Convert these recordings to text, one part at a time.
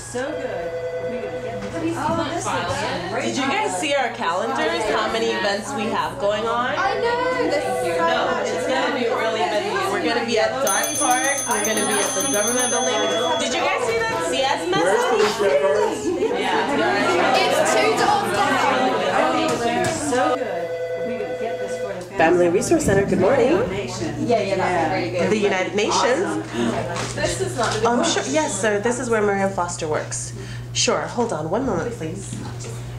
so good. Did you guys see our calendars? How many events we have going on? I know, there's so much. It's gonna be really busy. We're gonna be at Dark Park. We're gonna be at the government building. Did you guys see that CS message? Yeah. It's 2 doors down. So good. Family Resource Center, good morning. Yeah, that's really good. The United Nations. This is not Sure. Yes, sir. This is where Miriam Foster works. Sure. Hold on one moment, please.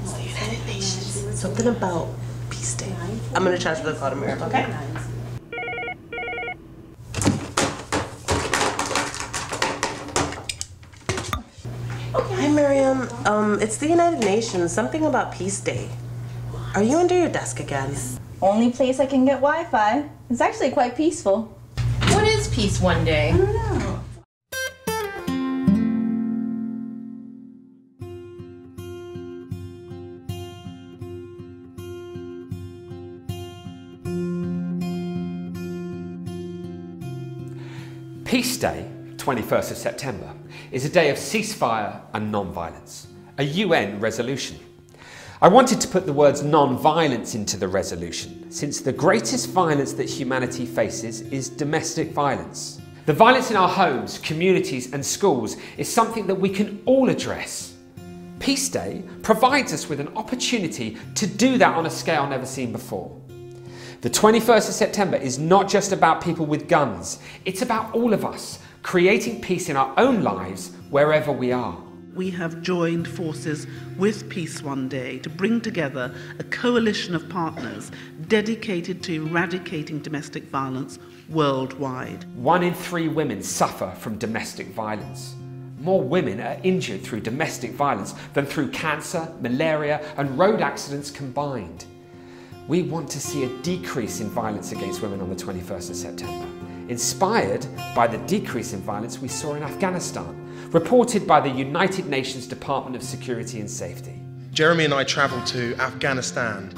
It's the United Nations. Something about Peace Day. I'm going to transfer the call to Miriam, okay? Hi, Miriam. It's the United Nations. Something about Peace Day. Are you under your desk again? Only place I can get Wi-Fi. It's actually quite peaceful. What is Peace One Day? I don't know. Peace Day, 21st of September, is a day of ceasefire and non-violence, a UN resolution. I wanted to put the words non-violence into the resolution, since the greatest violence that humanity faces is domestic violence. The violence in our homes, communities and schools is something that we can all address. Peace Day provides us with an opportunity to do that on a scale never seen before. The 21st of September is not just about people with guns, it's about all of us creating peace in our own lives wherever we are. We have joined forces with Peace One Day to bring together a coalition of partners dedicated to eradicating domestic violence worldwide. 1 in 3 women suffer from domestic violence. More women are injured through domestic violence than through cancer, malaria and road accidents combined. We want to see a decrease in violence against women on the 21st of September, inspired by the decrease in violence we saw in Afghanistan, reported by the United Nations Department of Security and Safety. Jeremy and I travelled to Afghanistan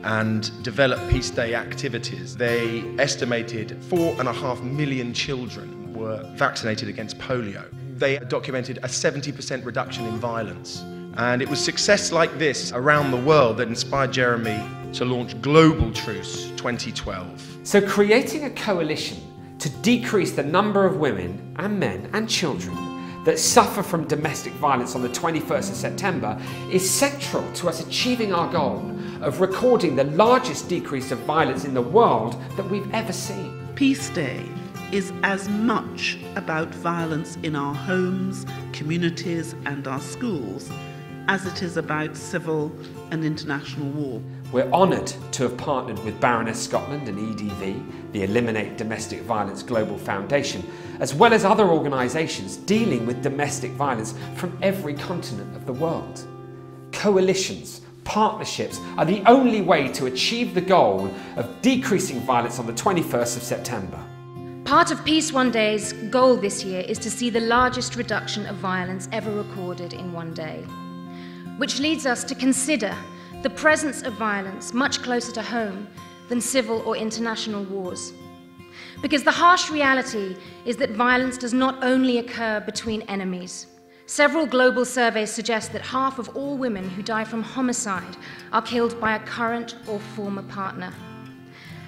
and developed Peace Day activities. They estimated 4.5 million children were vaccinated against polio. They documented a 70% reduction in violence. And it was success like this around the world that inspired Jeremy to launch Global Truce 2012. So creating a coalition to decrease the number of women and men and children that suffer from domestic violence on the 21st of September is central to us achieving our goal of recording the largest decrease of violence in the world that we've ever seen. Peace Day is as much about violence in our homes, communities and our schools as it is about civil and international war. We're honoured to have partnered with Baroness Scotland and EDV, the Eliminate Domestic Violence Global Foundation, as well as other organisations dealing with domestic violence from every continent of the world. Coalitions, partnerships are the only way to achieve the goal of decreasing violence on the 21st of September. Part of Peace One Day's goal this year is to see the largest reduction of violence ever recorded in one day, which leads us to consider the presence of violence much closer to home than civil or international wars. Because the harsh reality is that violence does not only occur between enemies. Several global surveys suggest that half of all women who die from homicide are killed by a current or former partner.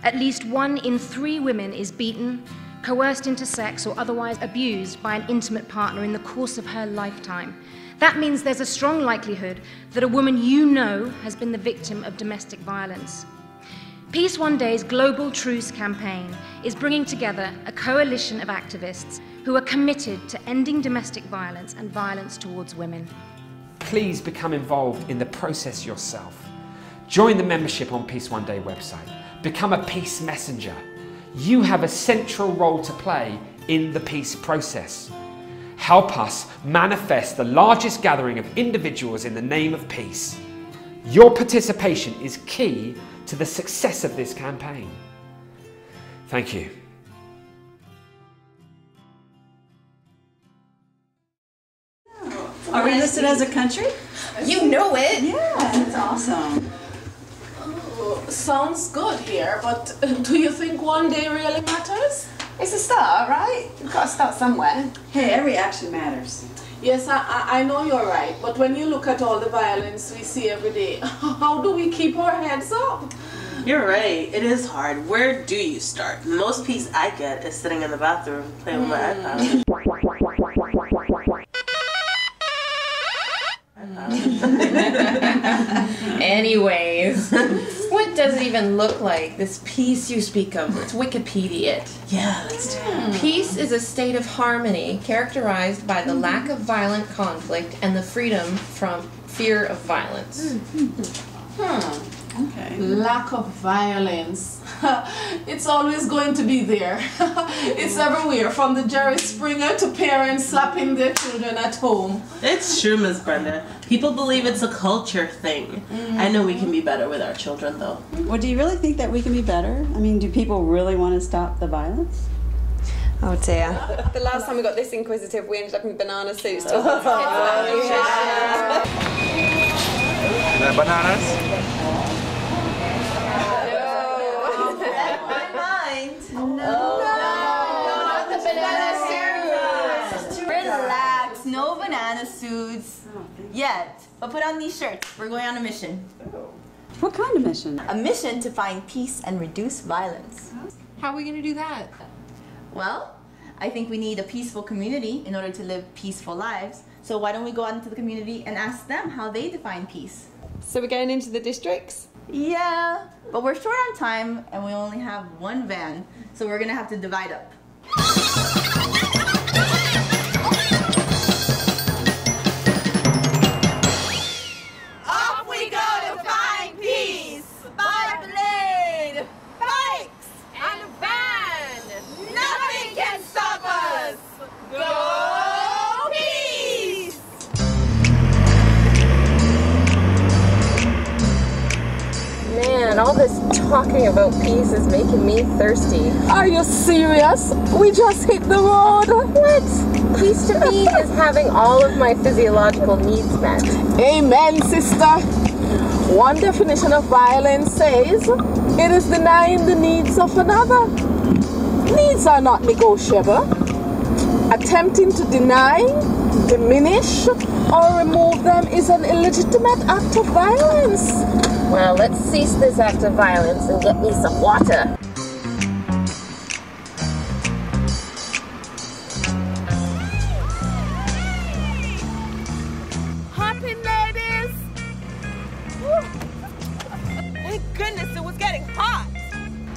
At least 1 in 3 women is beaten, coerced into sex or otherwise abused by an intimate partner in the course of her lifetime. That means there's a strong likelihood that a woman you know has been the victim of domestic violence. Peace One Day's Global Truce campaign is bringing together a coalition of activists who are committed to ending domestic violence and violence towards women. Please become involved in the process yourself. Join the membership on Peace One Day website. Become a peace messenger. You have a central role to play in the peace process. Help us manifest the largest gathering of individuals in the name of peace. Your participation is key to the success of this campaign. Thank you. Are we listed as a country? You know it! Yeah, that's awesome. Sounds good here, but do you think one day really matters? It's a start, right? We've got to start somewhere. Hey, every action matters. Yes, I know you're right, but when you look at all the violence we see every day, how do we keep our heads up? You're right. It is hard. Where do you start? Most peace I get is sitting in the bathroom playing with my iPad. Anyways, what does it even look like, this peace you speak of? Let's Wikipedia it. Yeah, let's do it. Peace is a state of harmony characterized by the lack of violent conflict and the freedom from fear of violence. Okay. Lack of violence. It's always going to be there. It's everywhere, from the Jerry Springer to parents slapping their children at home. It's true, Miss Brenda. People believe it's a culture thing. I know we can be better with our children, though. Well, do you really think that we can be better? I mean, do people really want to stop the violence? Oh dear. The last time we got this inquisitive, we ended up in banana suits. Bananas? Relax, no banana suits yet. But put on these shirts. We're going on a mission. What kind of mission? A mission to find peace and reduce violence. How are we going to do that? Well, I think we need a peaceful community in order to live peaceful lives. So why don't we go out into the community and ask them how they define peace? So we're going into the districts? Yeah, but we're short on time and we only have one van. So we're gonna have to divide up. Off we go to find peace! By blade, bikes, and a van! Nothing can stop us! Go peace! Man, all this talking about peace is making me thirsty. Are you serious? We just hit the road. What? Peace to me is having all of my physiological needs met. Amen, sister. One definition of violence says it is denying the needs of another. Needs are not negotiable. Attempting to deny, diminish, or remove them is an illegitimate act of violence. Well, let's cease this act of violence and get me some water. Hop in, ladies! Thank goodness it was getting hot!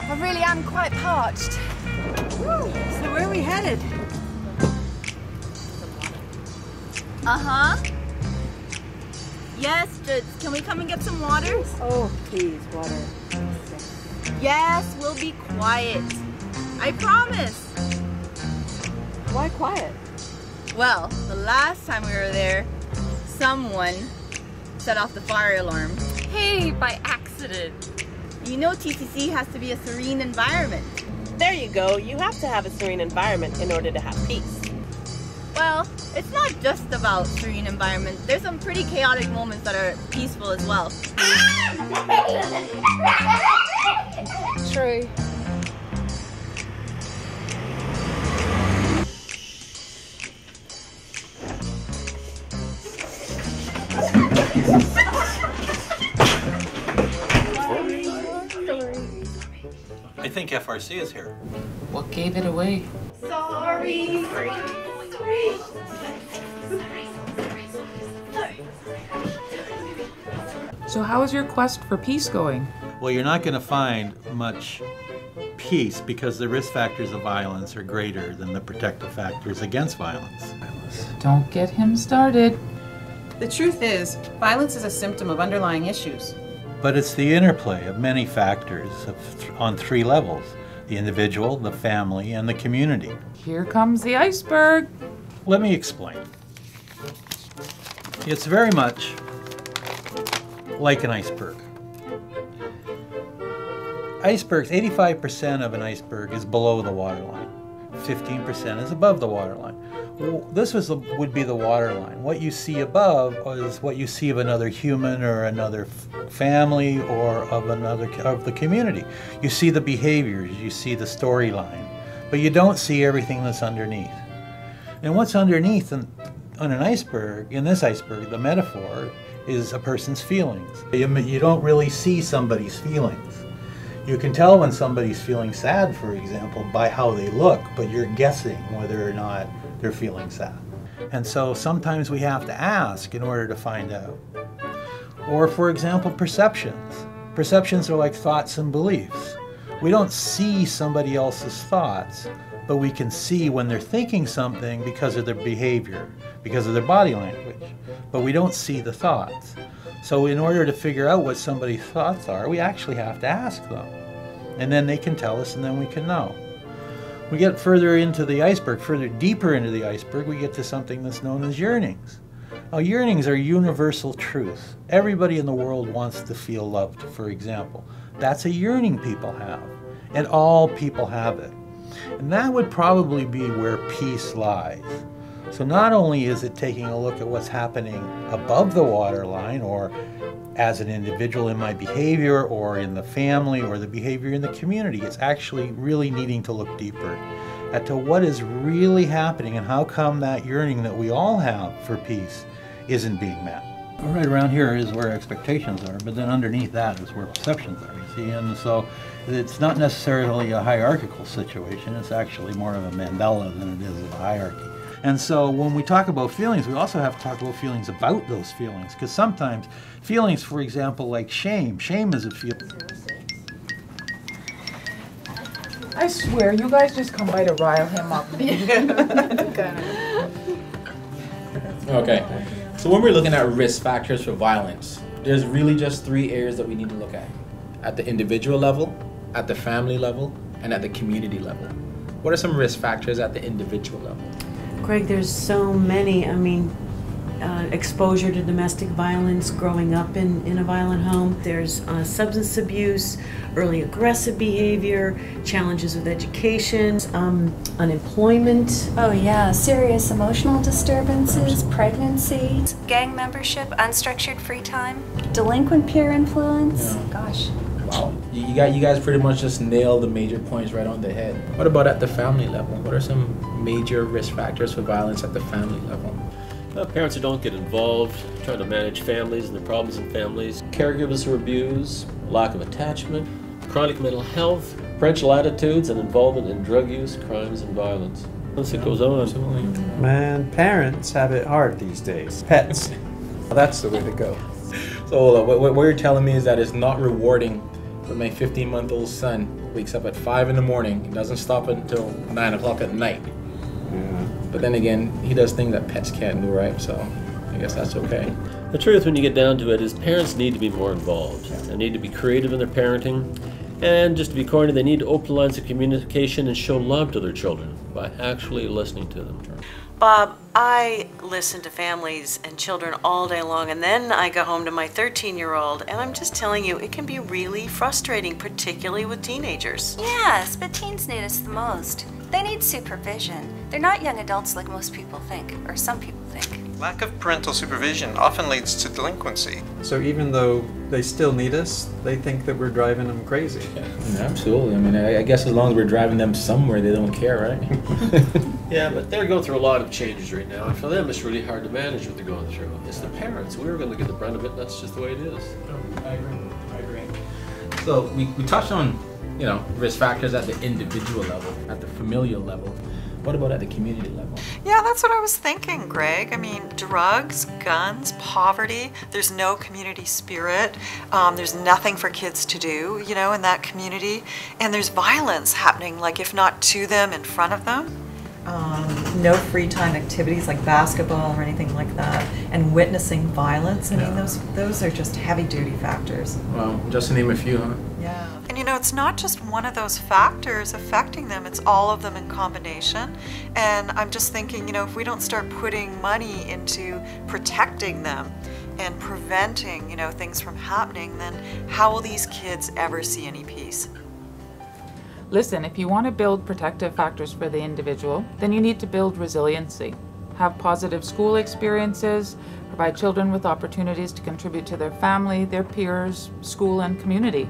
I really am quite parched. So where are we headed? Uh-huh. Yes, Judge, can we come and get some water? Oh, please, water. Yes, we'll be quiet. I promise. Why quiet? Well, the last time we were there, someone set off the fire alarm. Hey, by accident. You know TCC has to be a serene environment. There you go. You have to have a serene environment in order to have peace. Well, it's not just about serene environment. There's some pretty chaotic moments that are peaceful as well. True. I think FRC is here. What gave it away? Sorry. So how is your quest for peace going? Well, you're not going to find much peace because the risk factors of violence are greater than the protective factors against violence. Don't get him started. The truth is, violence is a symptom of underlying issues. But it's the interplay of many factors on three levels: the individual, the family, and the community. Here comes the iceberg. Let me explain. It's very much like an iceberg. Icebergs, 85% of an iceberg is below the waterline. 15% is above the waterline. This would be the waterline. What you see above is what you see of another human or another family or of the community. You see the behaviors, you see the storyline, but you don't see everything that's underneath. And what's underneath On an iceberg, in this iceberg, the metaphor is a person's feelings. You don't really see somebody's feelings. You can tell when somebody's feeling sad, for example, by how they look, but you're guessing whether or not they're feeling sad. And so sometimes we have to ask in order to find out. Or, for example, perceptions. Perceptions are like thoughts and beliefs. We don't see somebody else's thoughts, but we can see when they're thinking something because of their behavior, because of their body language, but we don't see the thoughts. So in order to figure out what somebody's thoughts are, we actually have to ask them. And then they can tell us, and then we can know. We get further into the iceberg, further deeper into the iceberg, we get to something that's known as yearnings. Now, yearnings are universal truths. Everybody in the world wants to feel loved, for example. That's a yearning people have, and all people have it. And that would probably be where peace lies. So not only is it taking a look at what's happening above the waterline, or as an individual in my behavior, or in the family, or the behavior in the community, it's actually really needing to look deeper at to what is really happening and how come that yearning that we all have for peace isn't being met. Right around here is where expectations are, but then underneath that is where perceptions are, you see? And so it's not necessarily a hierarchical situation, it's actually more of a mandala than it is a hierarchy. And so when we talk about feelings, we also have to talk about feelings about those feelings, because sometimes feelings, for example, like shame is a feeling. I swear, you guys just come by to rile him up. Okay, so when we're looking at risk factors for violence, there's really just 3 areas that we need to look at the individual level, at the family level, and at the community level. What are some risk factors at the individual level? Greg, there's so many. I mean, exposure to domestic violence, growing up in a violent home. There's substance abuse, early aggressive behavior, challenges with education, unemployment. Oh yeah, serious emotional disturbances, pregnancy, gang membership, unstructured free time, delinquent peer influence. Yeah. Gosh. Wow, you guys pretty much just nailed the major points right on the head. What about at the family level? What are some major risk factors for violence at the family level? Parents who don't get involved, trying to manage families and the problems in families, caregivers who abuse, lack of attachment, chronic mental health, parental attitudes, and involvement in drug use, crimes, and violence. Once it goes on. Absolutely. Man, parents have it hard these days. Pets. That's the way to go. So what you're telling me is that it's not rewarding when my 15-month-old son wakes up at 5 in the morning and doesn't stop until 9 o'clock at night. Yeah. But then again, he does things that pets can't do, right? So I guess that's okay. The truth, when you get down to it, is parents need to be more involved. They need to be creative in their parenting. And just to be corny, they need to open lines of communication and show love to their children by actually listening to them. Bob, I listen to families and children all day long, and then I go home to my 13-year-old, and I'm just telling you, it can be really frustrating, particularly with teenagers. Yes, but teens need us the most. They need supervision. They're not young adults like most people think, or some people think. Lack of parental supervision often leads to delinquency. So even though they still need us, they think that we're driving them crazy. Yeah, absolutely. I mean, I guess as long as we're driving them somewhere, they don't care, right? Yeah, but they're going through a lot of changes right now, and for them it's really hard to manage what they're going through. It's the parents. We're going to get the brunt of it, and that's just the way it is. I agree. So we touched on, risk factors at the individual level, at the familial level. What about at the community level? Yeah, that's what I was thinking, Greg. I mean, drugs, guns, poverty, there's no community spirit. There's nothing for kids to do, in that community. And there's violence happening, like if not to them, in front of them. No free time activities like basketball or anything like that, and witnessing violence. I mean, those are just heavy-duty factors. Well, just to name a few, huh? Yeah. And it's not just one of those factors affecting them, it's all of them in combination. And I'm just thinking, if we don't start putting money into protecting them and preventing, things from happening, then how will these kids ever see any peace? Listen, if you want to build protective factors for the individual, then you need to build resiliency. Have positive school experiences, provide children with opportunities to contribute to their family, their peers, school, and community.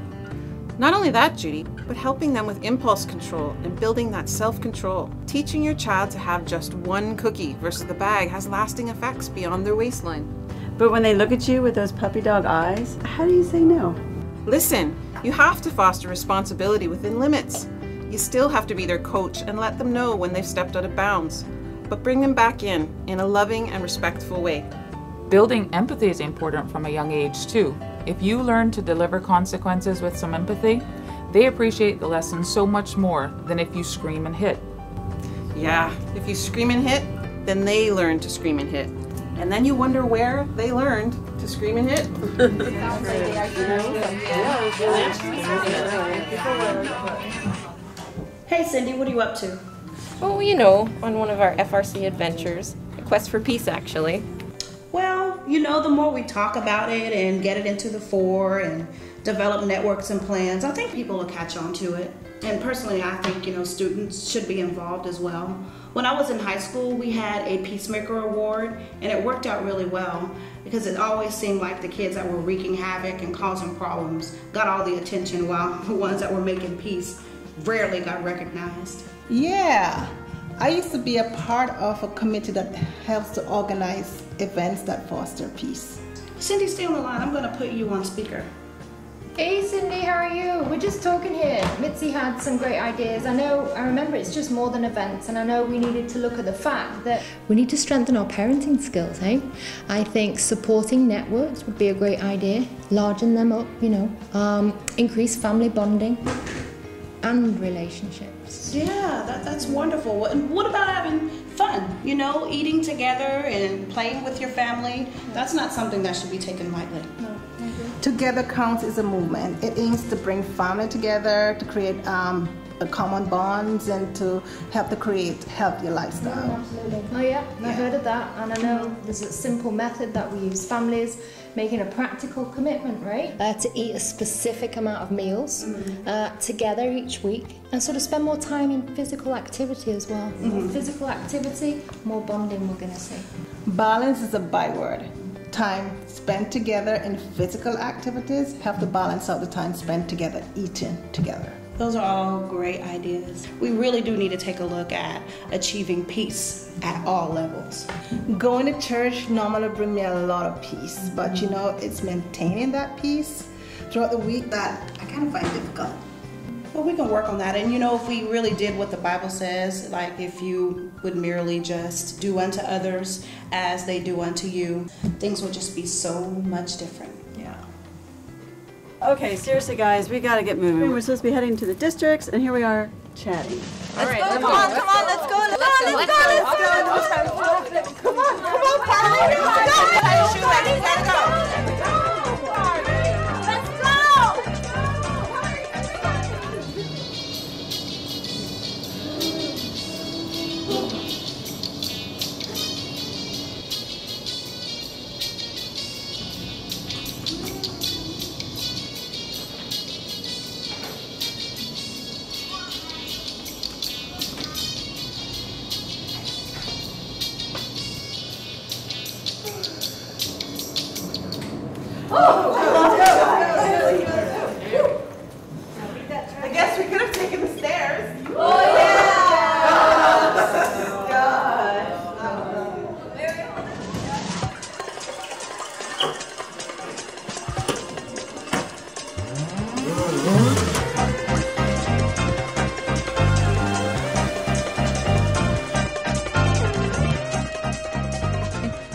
Not only that, Judy, but helping them with impulse control and building that self-control. Teaching your child to have just one cookie versus the bag has lasting effects beyond their waistline. But when they look at you with those puppy dog eyes, how do you say no? Listen, you have to foster responsibility within limits. You still have to be their coach and let them know when they've stepped out of bounds. But bring them back in a loving and respectful way. Building empathy is important from a young age too. If you learn to deliver consequences with some empathy, they appreciate the lesson so much more than if you scream and hit. Yeah, if you scream and hit, then they learn to scream and hit. And then you wonder where they learned to scream and hit. Hey Cindy, what are you up to? Oh, you know, on one of our FRC adventures. A quest for peace, actually. Well, you know, the more we talk about it and get it into the fore and develop networks and plans, I think people will catch on to it. And personally, I think, you know, students should be involved as well. When I was in high school, we had a Peacemaker Award, and it worked out really well because it always seemed like the kids that were wreaking havoc and causing problems got all the attention, while the ones that were making peace rarely got recognized. Yeah, I used to be a part of a committee that helps to organize events that foster peace. Cindy, stay on the line. I'm going to put you on speaker. Hey Cindy, how are you? We're just talking here. Mitzi had some great ideas. I remember it's just more than events, and I know we needed to look at the fact that we need to strengthen our parenting skills, eh? I think supporting networks would be a great idea. Largen them up, you know, increase family bonding and relationships. Yeah, that's wonderful. And what about having fun? You know, eating together and playing with your family. That's not something that should be taken lightly. No. Together Counts is a movement. It aims to bring family together, to create common bonds, and to help to create healthier lifestyle. Absolutely. Oh yeah, I heard of that, and I know there's a simple method that we use. Families making a practical commitment, right? To eat a specific amount of meals together each week, and sort of spend more time in physical activity as well. More physical activity, more bonding, we're going to see. Balance is a byword. Time spent together in physical activities help to balance out the time spent together eating together. Those are all great ideas. We really do need to take a look at achieving peace at all levels. Going to church normally brings me a lot of peace, but you know, it's maintaining that peace throughout the week that I kind of find difficult. Well, we can work on that. And you know, if we really did what the Bible says, like if you would merely just do unto others as they do unto you, things would just be so much different. Yeah. Okay, seriously guys, we gotta get moving. We're supposed to be heading to the districts, and here we are chatting. Let's go, come on, let's go, let's go. Come on, Carly, let's go. I guess we could have taken the stairs. Oh yeah!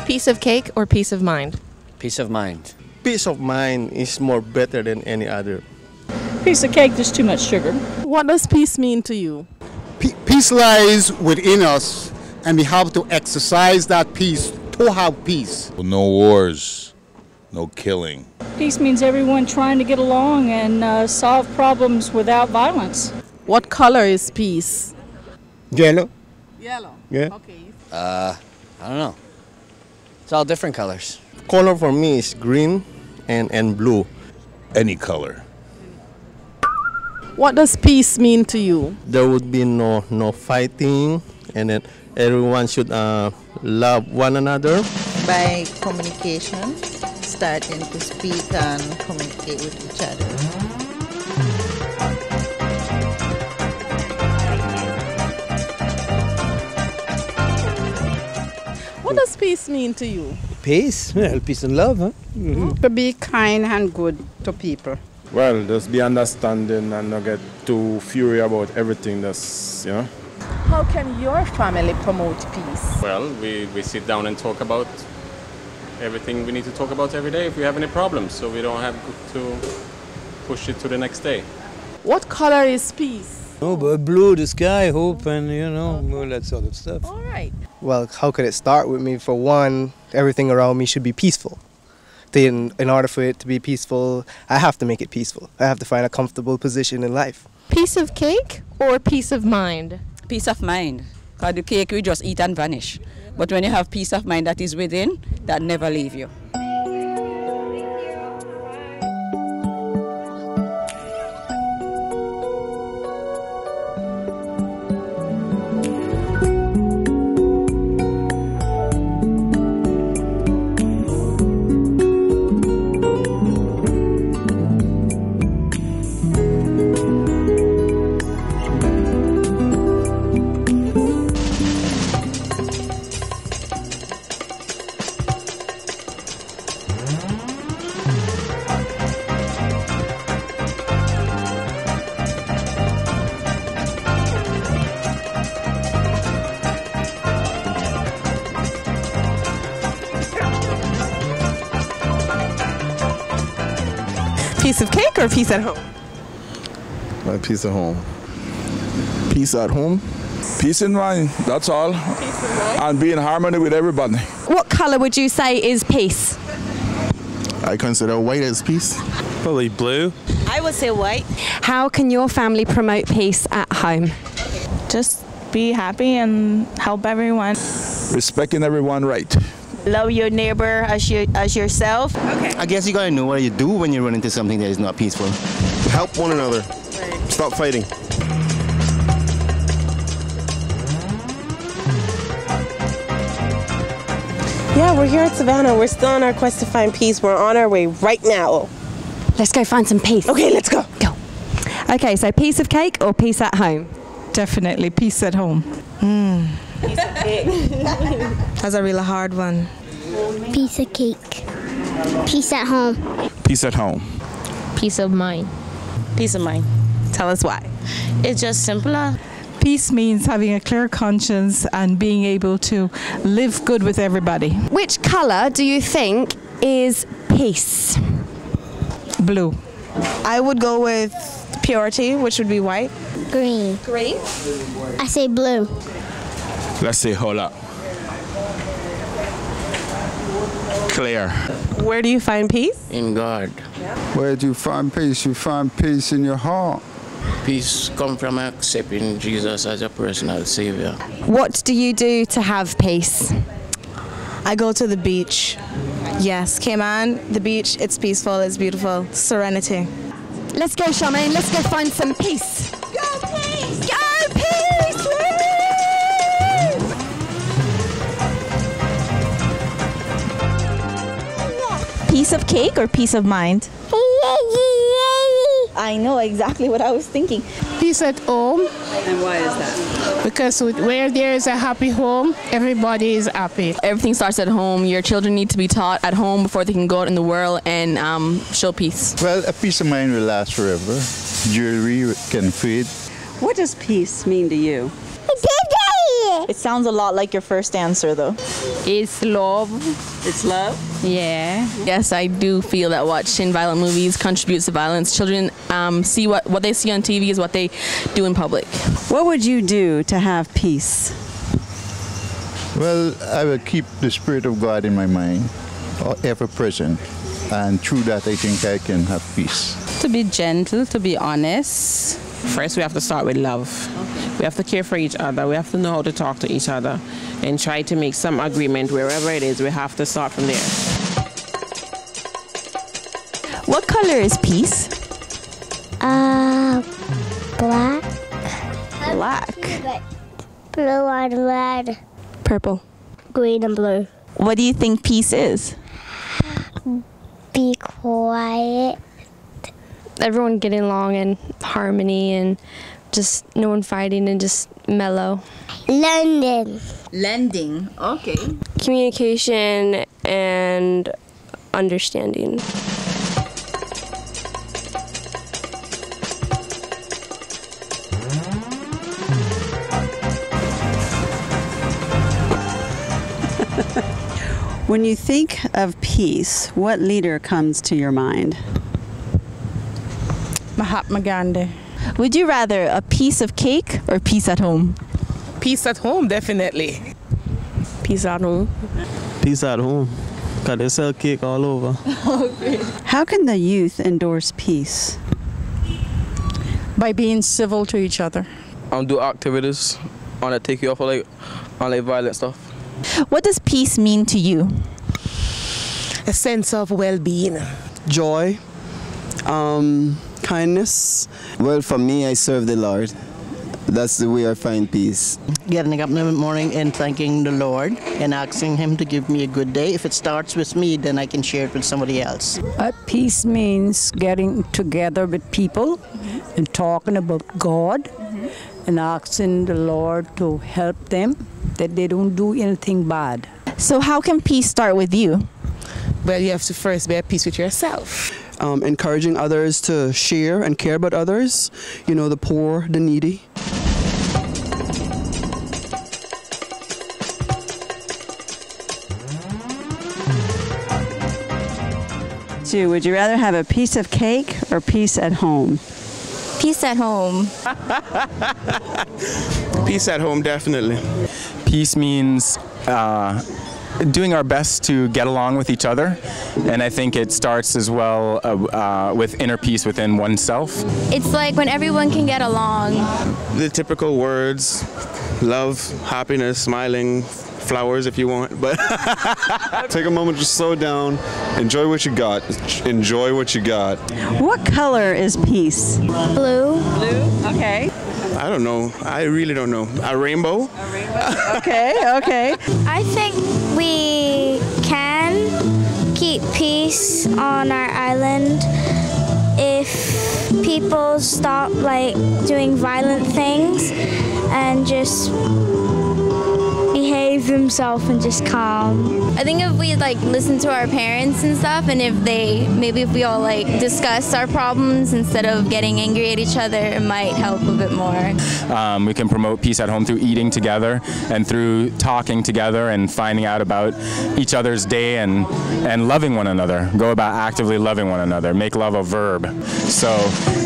Piece of cake or peace of mind? Peace of mind. Peace of mind is more better than any other. Piece of cake, there's too much sugar. What does peace mean to you? Peace lies within us, and we have to exercise that peace to have peace. No wars, no killing. Peace means everyone trying to get along and solve problems without violence. What color is peace? Yellow. Yellow. Yeah. Okay. I don't know. It's all different colors. Color for me is green and blue. Any color. What does peace mean to you? There would be no fighting, and then everyone should love one another. By communication, starting to speak and communicate with each other. peace mean to you? Peace? Well, peace and love, huh? To be kind and good to people. Well, just be understanding and not get too furious about everything that's, you know. How can your family promote peace? Well, we sit down and talk about everything we need to talk about every day if we have any problems, so we don't have to push it to the next day. What color is peace? Oh, but blue, the sky, hope, and all that sort of stuff. All right. Well, how could it start with me? For one, everything around me should be peaceful. Then, in order for it to be peaceful, I have to make it peaceful. I have to find a comfortable position in life. Piece of cake or peace of mind? Peace of mind. Because the cake we just eat and vanish. But when you have peace of mind that is within, that never leave you. Piece of cake or peace at home? My peace at home. Peace at home. Peace in mind, that's all. Peace in mind. And be in harmony with everybody. What colour would you say is peace? I consider white as peace. Probably blue. I would say white. How can your family promote peace at home? Just be happy and help everyone. Respecting everyone right. Love your neighbor as yourself. Okay. I guess you gotta know what you do when you run into something that is not peaceful. Help one another. Stop fighting. Yeah, we're here at Savannah. We're still on our quest to find peace. We're on our way right now. Let's go find some peace. Okay, let's go. Go. Okay, so piece of cake or peace at home? Definitely peace at home. Piece of cake. That's a really hard one. Piece of cake. Peace at home. Peace at home. Peace of mind. Peace of mind. Tell us why. It's just simpler. Peace means having a clear conscience and being able to live good with everybody. Which colour do you think is peace? Blue. I would go with purity, which would be white. Green. Green? I say blue. Let's say hold up. Clear. Where do you find peace? In God. Where do you find peace? You find peace in your heart. Peace comes from accepting Jesus as a personal savior. What do you do to have peace? I go to the beach. Yes, Cayman, the beach, it's peaceful, it's beautiful. Serenity. Let's go, Charmaine. Let's go find some peace. Go peace! Go peace! Piece of cake or peace of mind? I know exactly what I was thinking. Peace at home. And why is that? Because where there is a happy home, everybody is happy. Everything starts at home. Your children need to be taught at home before they can go out in the world and show peace. Well, a peace of mind will last forever. Jewelry can fade. What does peace mean to you? It sounds a lot like your first answer, though. It's love. It's love? Yeah. Yes, I do feel that watching violent movies contributes to violence. Children see what they see on TV is what they do in public. What would you do to have peace? Well, I will keep the Spirit of God in my mind, ever present. And through that, I think I can have peace. To be gentle, to be honest. First, we have to start with love. We have to care for each other. We have to know how to talk to each other and try to make some agreement wherever it is. We have to start from there. What color is peace? Black. Black. Blue and red. Purple. Green and blue. What do you think peace is? Be quiet. Everyone getting along in harmony and just no one fighting and just Mellow. Lending, okay. Communication and understanding. When you think of peace, what leader comes to your mind? Mahatma Gandhi. Would you rather a piece of cake or peace at home? Peace at home, definitely. Peace at home. Peace at home. Because they sell cake all over. How can the youth endorse peace? By being civil to each other. Do activities on that take you off of on violent stuff. What does peace mean to you? A sense of well-being. Joy. Kindness. Well, for me, I serve the Lord. That's the way I find peace. Getting up in the morning and thanking the Lord and asking Him to give me a good day. If it starts with me, then I can share it with somebody else. Peace means getting together with people and talking about God and asking the Lord to help them, that they don't do anything bad. So how can peace start with you? Well, you have to first be at peace with yourself. Encouraging others to share and care about others, you know, the poor, the needy. Sue, would you rather have a piece of cake or peace at home? Peace at home. Peace at home, definitely. Peace means doing our best to get along with each other, and I think it starts as well with inner peace within oneself. It's like when everyone can get along. The typical words, love, happiness, smiling, flowers if you want, but take a moment to slow down, enjoy what you got, enjoy what you got. What color is peace? Blue. Blue, okay. I don't know. I really don't know. A rainbow? A rainbow. Okay, okay. I think we can keep peace on our island if people stop doing violent things and just behave themselves and just calm. I think if we listen to our parents and stuff, and if we all discuss our problems instead of getting angry at each other, it might help a bit more. We can promote peace at home through eating together and through talking together and finding out about each other's day and loving one another. Go about actively loving one another. Make love a verb. So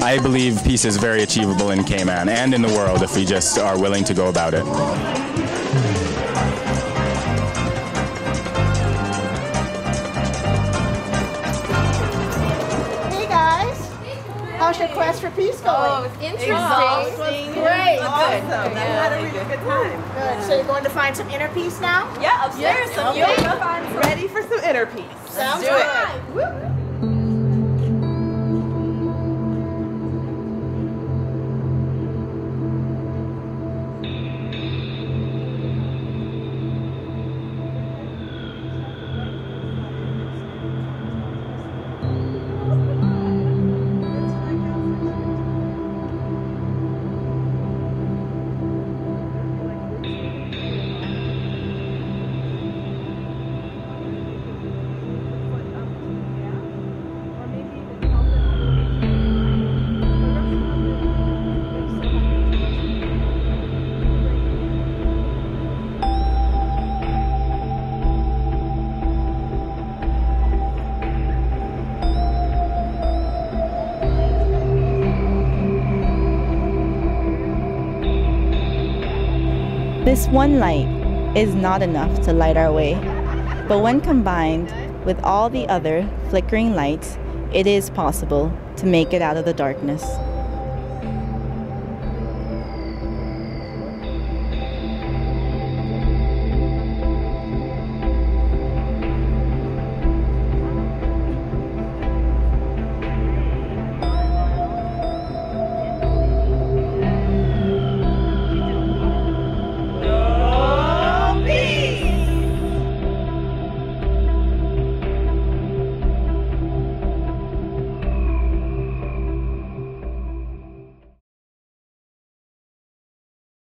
I believe peace is very achievable in Cayman and in the world if we just are willing to go about it. How's your quest for peace going? Oh, it's interesting. Exhausting. Great. Awesome. Good. You had a really good time. Good. So you're going to find some inner peace now? Yeah, upstairs. Yes. Some yoga. Ready for some inner peace. Sounds good. Woo. This one light is not enough to light our way, but when combined with all the other flickering lights, it is possible to make it out of the darkness.